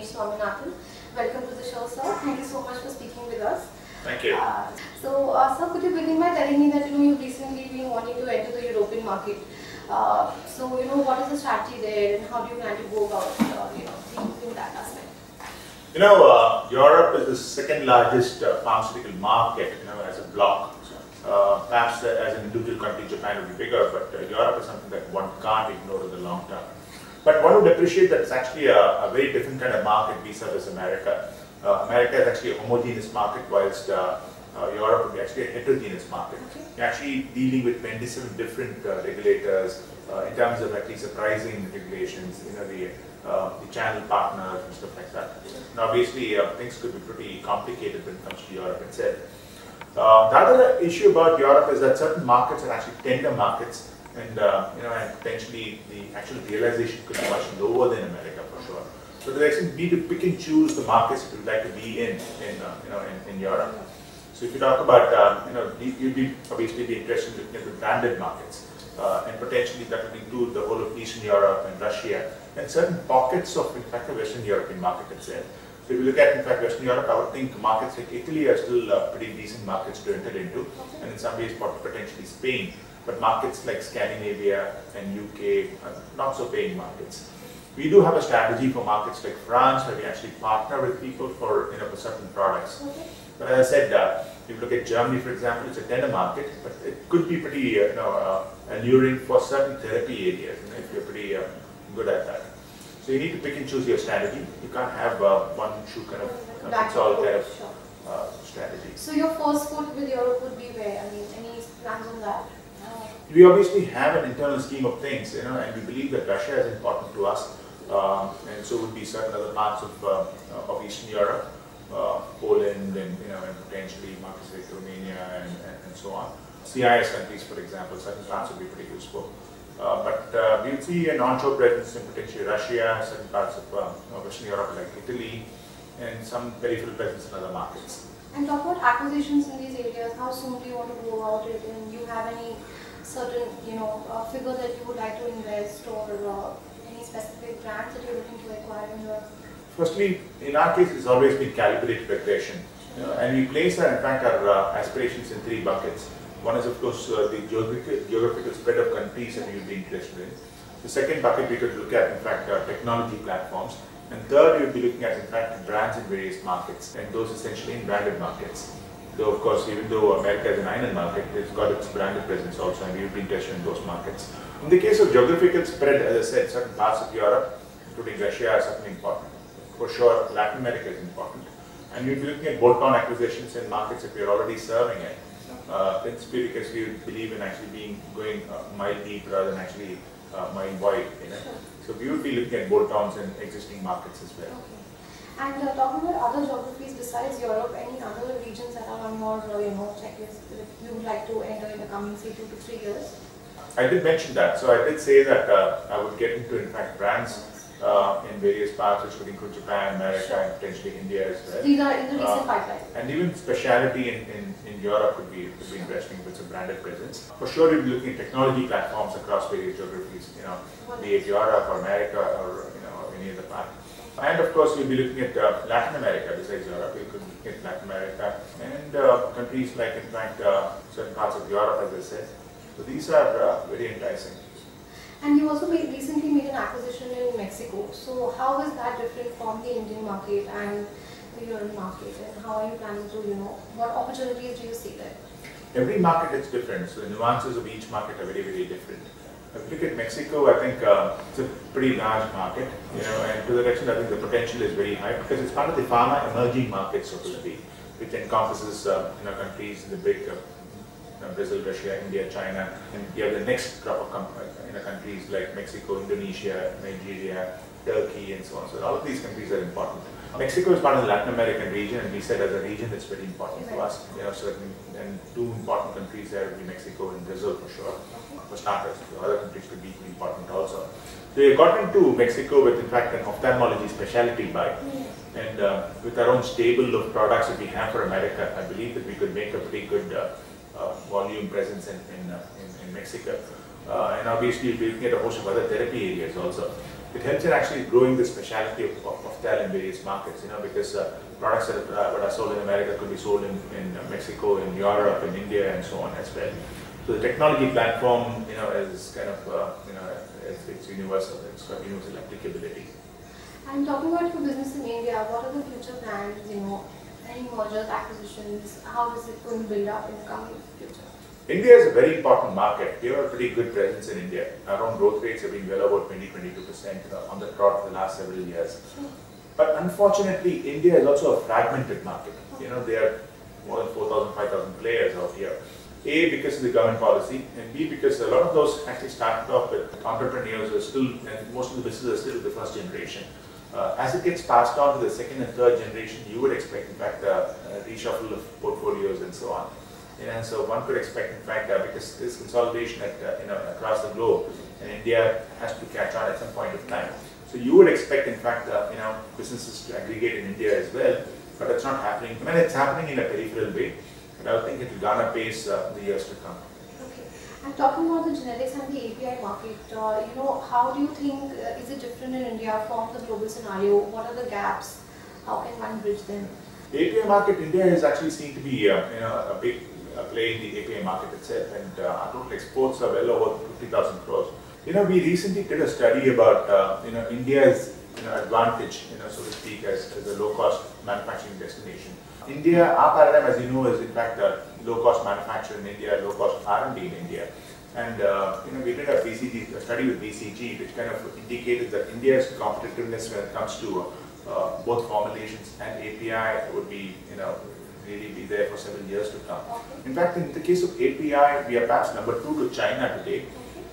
Ramesh Swaminathan. Welcome to the show, sir. Thank you so much for speaking with us. Thank you. Sir, could you begin by telling me that you've recently been wanting to enter the European market? What is the strategy there, and how do you plan to go about in that aspect? Europe is the second largest pharmaceutical market, as a bloc. Perhaps as an individual country, Japan would be bigger, but Europe is something that one can't ignore in the long term. But one would appreciate that it's actually a very different kind of market vis-a-vis America. America is actually a homogeneous market, whilst Europe would be actually a heterogeneous market. Okay. You're actually dealing with 27 different regulators in terms of at least the pricing regulations, the channel partners and stuff like that. Now, obviously, things could be pretty complicated when it comes to Europe itself. The other issue about Europe is that certain markets are actually tender markets, and potentially the actual realization could be much lower than America for sure. So there actually need to pick and choose the markets that you would like to be in Europe. So if you talk about, you'd be obviously be interested in looking at the branded markets, and potentially that would include the whole of Eastern Europe and Russia, and certain pockets of, in fact, the Western European market itself. So if you look at, in fact, Western Europe, I would think markets like Italy are still pretty decent markets to enter into, and in some ways potentially Spain. But markets like Scandinavia and UK are not so paying markets. We do have a strategy for markets like France, where we actually partner with people for certain products. Okay. But as I said, if you look at Germany, for example, it's a tender market, but it could be pretty alluring for certain therapy areas, if you're pretty good at that. So you need to pick and choose your strategy. You can't have one shoe kind of fits-all kind of strategy. So your first foot with Europe would be where? I mean, any plans on that? We obviously have an internal scheme of things, and we believe that Russia is important to us, and so would be certain other parts of Eastern Europe, Poland, and potentially markets like Romania and so on. CIS countries, for example, certain parts would be pretty useful. But we would see an onshore presence in potentially Russia, certain parts of Western Europe like Italy, and some peripheral presence in other markets. And talk about acquisitions in these areas. How soon do you want to go about it? And you have any certain figure that you would like to invest, or any specific brands that you're looking to acquire in Europe? Firstly, in our case, it's always been calibrated aggression, and we place in fact our aspirations in three buckets. One is, of course, the geographical spread of countries that we would be interested in. The second bucket we could look at, in fact, technology platforms. And third, we would be looking at, in fact, brands in various markets, and those essentially in branded markets. Though, of course, even though America is an island market, it's got its branded presence also, and we would be interested in those markets. In the case of geographical spread, as I said, certain parts of Europe, including Russia, are certainly important. For sure, Latin America is important. And we would be looking at bolt-on acquisitions in markets that we are already serving in. Principally because we believe in actually going mile deep rather than actually mile wide. So we would be looking at bolt-ons in existing markets as well. Okay. And talking about other geographies besides Europe, any other regions that are on your checklist that you would like to enter in the coming, say, 2 to 3 years? I did mention that. So I did say that I would get into, in fact, brands in various parts, which would include Japan, America, and potentially India as well. These are in the recent pipeline. And even specialty in Europe would be interesting with some branded presence. For sure, we'll be looking at technology platforms across various geographies, be it Europe or America or any other part. And of course, we'll be looking at Latin America besides Europe. We could look at Latin America and countries like, in fact, certain parts of Europe, as I said. So these are very enticing. And you also recently made an acquisition in Mexico. So how is that different from the Indian market and the European market? And how are you planning to, what opportunities do you see there? Every market is different, so the nuances of each market are very, very different. If you look at Mexico, I think it's a pretty large market, and to the extent I think the potential is very high because it's part of the pharma emerging market, so to speak, which encompasses countries in the big Brazil, Russia, India, China, and you have the next crop of countries like Mexico, Indonesia, Nigeria, Turkey, and so on. So all of these countries are important. Mexico is part of the Latin American region, and we said as a region it's very important to us. And two important countries there would be Mexico and Brazil for sure. For starters, the other countries could be important also. So we got into Mexico with, in fact, an ophthalmology specialty buy. And with our own stable of products that we have for America, I believe that we could make a pretty good volume presence in Mexico. And obviously we'll be looking at a host of other therapy areas also. it helps in actually growing the specialty of tel in various markets, because products that are sold in America could be sold in Mexico, in Europe, in India, and so on as well. So the technology platform, is kind of, it's universal. It's got universal applicability. And talking about your business in India, what are the future plans? Any mergers, acquisitions? How is it going to build up in the coming future? India is a very important market. We have a pretty good presence in India. Our own growth rates have been well over 20-22% on the trot for the last several years. But unfortunately, India is also a fragmented market. There are more than 4,000, 5,000 players out here. A, because of the government policy, and B, because a lot of those actually started off with entrepreneurs who are still, and most of the businesses are still the first generation. As it gets passed on to the second and third generation, you would expect, in fact, a reshuffle of portfolios and so on. So one could expect, in fact, because this consolidation across the globe, and India has to catch on at some point of time. So you would expect, in fact, businesses to aggregate in India as well, but it's not happening. I mean, it's happening in a peripheral way, but I think it will garner pace the years to come. Okay. And talking about the generics and the API market, how do you think is it different in India from the global scenario? What are the gaps? How can one bridge them? The API market, India is actually seen to be a big play in the API market itself, and our total exports are well over 50,000 crores. We recently did a study about India's advantage, so to speak, as a low-cost manufacturing destination. India, our paradigm, as you know, is in fact low-cost manufacture in India, low-cost R&D in India. And we did a study with VCG, which kind of indicated that India's competitiveness when it comes to both formulations and API would be, really be there for several years to come. In fact, in the case of API, we are perhaps number 2 to China today.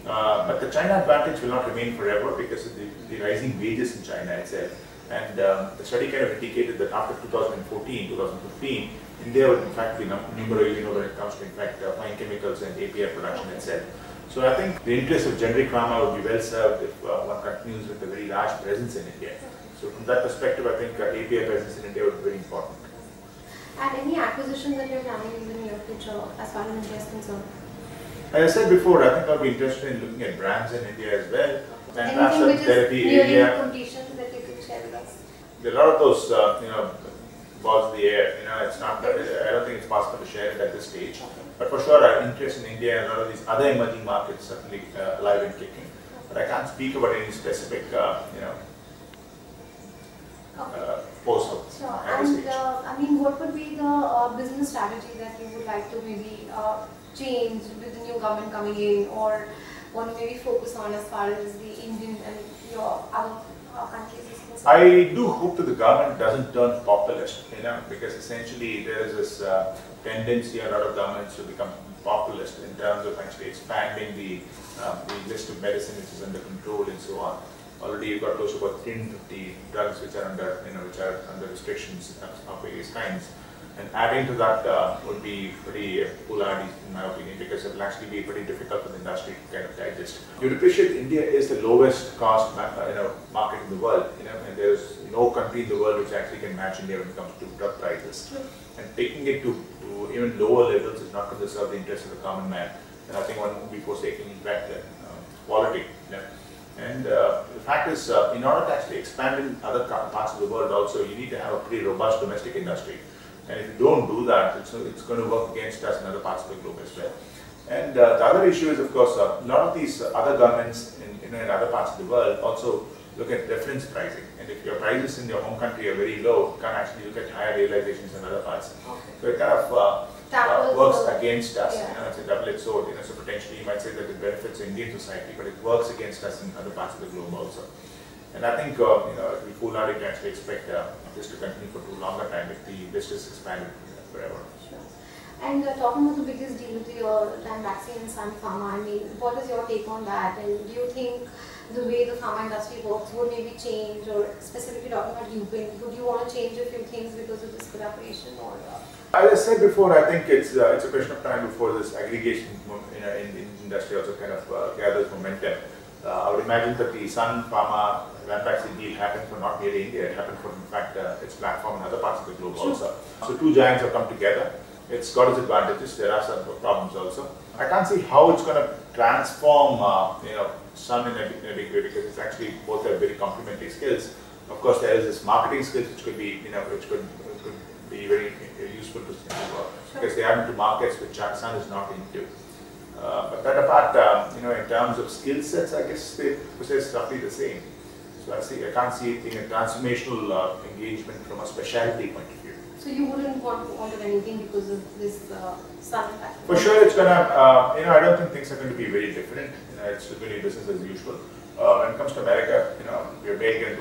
But the China advantage will not remain forever because of the rising wages in China itself. And the study kind of indicated that after 2014, 2015, India would in fact be number 1 when it comes to, in fact, fine chemicals and API production itself. So I think the interest of generic pharma would be well served if one continues with a very large presence in India. So from that perspective, I think API presence in India would be very important. And any acquisitions that you're planning in the near future as far as India is concerned? As I said before, I think I'll be interested in looking at brands in India as well. And perhaps Anything some which therapy is nearing area. completion that you could share with us? There are a lot of those, balls in the air. It's not. I don't think it's possible to share it at this stage. But for sure, our interest in India and a lot of these other emerging markets certainly alive and kicking. But I can't speak about any specific, proposal at this stage. And what would be the business strategy that you would like to maybe change with the new government coming in, or want to maybe focus on as far as the Indian and your other countries is concerned? I do hope that the government doesn't turn populist, because essentially there is this tendency in a lot of governments to become populist in terms of actually expanding the list of medicine which is under control and so on. Already you've got close to about 350 drugs which are under restrictions of various kinds. And adding to that would be pretty foolhardy in my opinion, because it will actually be pretty difficult for the industry to kind of digest. You'd appreciate India is the lowest cost market in the world, and there's no country in the world which actually can match India when it comes to drug prices. And taking it to even lower levels is not going to serve the interest of the common man. And I think one would be forsaking, in fact, quality. And the fact is, in order to actually expand in other parts of the world also, you need to have a pretty robust domestic industry. And if you don't do that, it's going to work against us in other parts of the globe as well. And the other issue is, of course, a lot of these other governments in other parts of the world also look at reference pricing. And if your prices in your home country are very low, you can actually look at higher realizations in other parts. So it kind of works against us. It's a double-edged sword. So potentially you might say that it benefits Indian society, but it works against us in other parts of the globe also. And I think it would be foolhardy to actually expect this to continue for too long a time if the list is expanded forever. Sure. And talking about the biggest deal with your time vaccine, Sun Pharma, what is your take on that? And do you think the way the pharma industry works would maybe change, or specifically talking about Lupin, would you want to change a few things because of this collaboration? Or as I said before, I think it's a question of time before this aggregation in the industry also kind of gathers momentum. I would imagine that the Sun Pharma vaccine deal happened for not merely India, it happened for, in fact, its platform in other parts of the globe also. So two giants have come together, It's got its advantages. There are some problems also. I can't see how it's going to transform, Sun in a big way, because it's actually both have very complementary skills. Of course, there is this marketing skills which could be, which could be very useful to because they are into markets which Sun is not into. But that apart, in terms of skill sets, I guess they possess roughly the same. So I can't see it being a transformational engagement from a specialty point of view. So you wouldn't want to order anything because of this Sun factor? For sure, it's gonna. I don't think things are going to be very different. It's going to be business as usual. When it comes to America, we're big and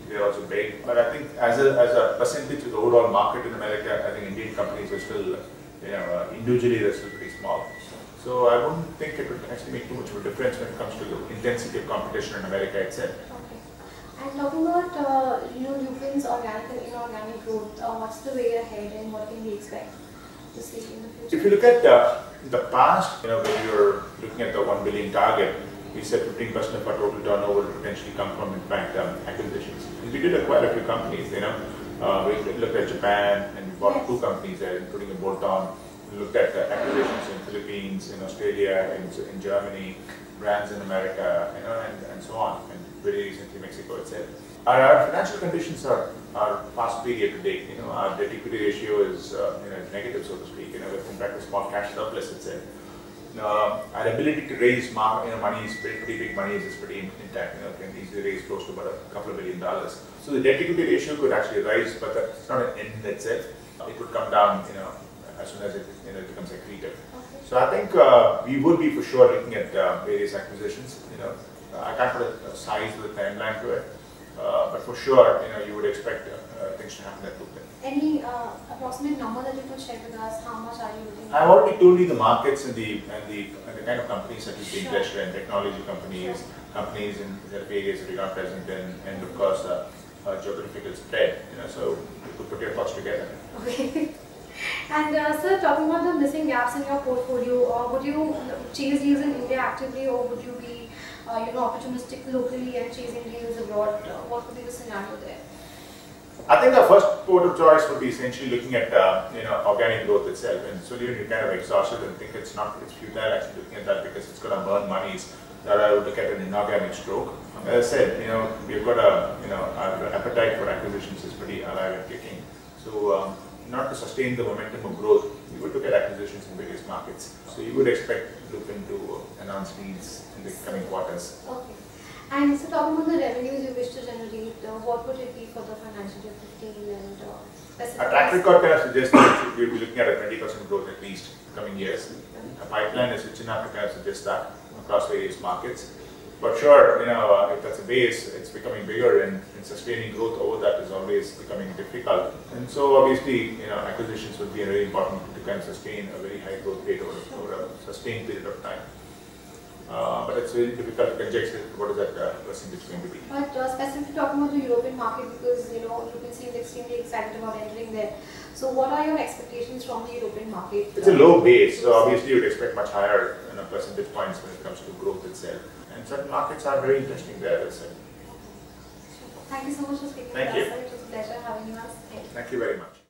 they're also big. But I think as a percentage of the overall market in America, I think Indian companies are still, individually they're still pretty small. So I wouldn't think it would actually make too much of a difference when it comes to the intensity of competition in America itself. Okay. And talking about Lupin's organic and inorganic growth, what's the way ahead and what can we expect to see in the future? If you look at the past, when we were looking at the 1 billion target, we said 15% of our total turnover would potentially come from, in fact, acquisitions. And we did acquire a few companies. We looked at Japan and we bought 2 companies there, including a bolt-on. We looked at acquisitions in Philippines, in Australia, in Germany, brands in America, and so on, and very recently Mexico itself. Our financial conditions are far superior today. Our debt-equity ratio is negative, so to speak. With in fact a small cash surplus itself. Our ability to raise money is pretty big money is pretty intact. Can easily raise close to about a couple of $1 billion. So the debt-equity ratio could actually rise, but that's not an end in itself. It could come down, as soon as it becomes accretive. Okay. So I think we would be for sure looking at various acquisitions. I can't put a size or a timeline to it, but for sure, you would expect things to happen at Lupin. Any approximate number that you could share with us? How much are you looking at? I've already told you the markets and the kind of companies that we've been interested in, technology companies, companies in the areas that we're not present in, and of course geographical spread. So you could put your thoughts together. Okay. And sir, talking about the missing gaps in your portfolio, would you chase deals in India actively, or would you be opportunistic locally and chasing deals abroad? What would be the scenario there? I think our first port of choice would be essentially looking at organic growth itself, and so you kind of exhausted and think it's futile actually looking at that because it's going to burn monies. That I would look at an inorganic stroke. As I said, we've got our appetite for acquisitions is pretty alive and kicking. So not to sustain the momentum of growth, we would look at acquisitions in various markets. So you would expect Lupin to announce deals in the coming quarters. Okay. And so talking about the revenues you wish to generate, what would it be for the financial year 15 and specific? Our track record kind of suggests that we will be looking at a 20% growth at least in the coming years. A pipeline is rich enough to kind of suggest that across various markets. But sure, if that's a base, it's becoming bigger, and sustaining growth over that is always becoming difficult. And so obviously, acquisitions would be very important to kind of sustain a very high growth rate over a sustained period of time. But it's very difficult to conjecture what is that percentage going to be. But specifically talking about the European market, because Lupin seems extremely excited about entering there. So what are your expectations from the European market? It's a low base, so obviously you would expect much higher percentage points when it comes to growth itself. And certain markets are very interesting there, as I said. Thank you so much for speaking with us. It was a pleasure having you on. Thank you very much.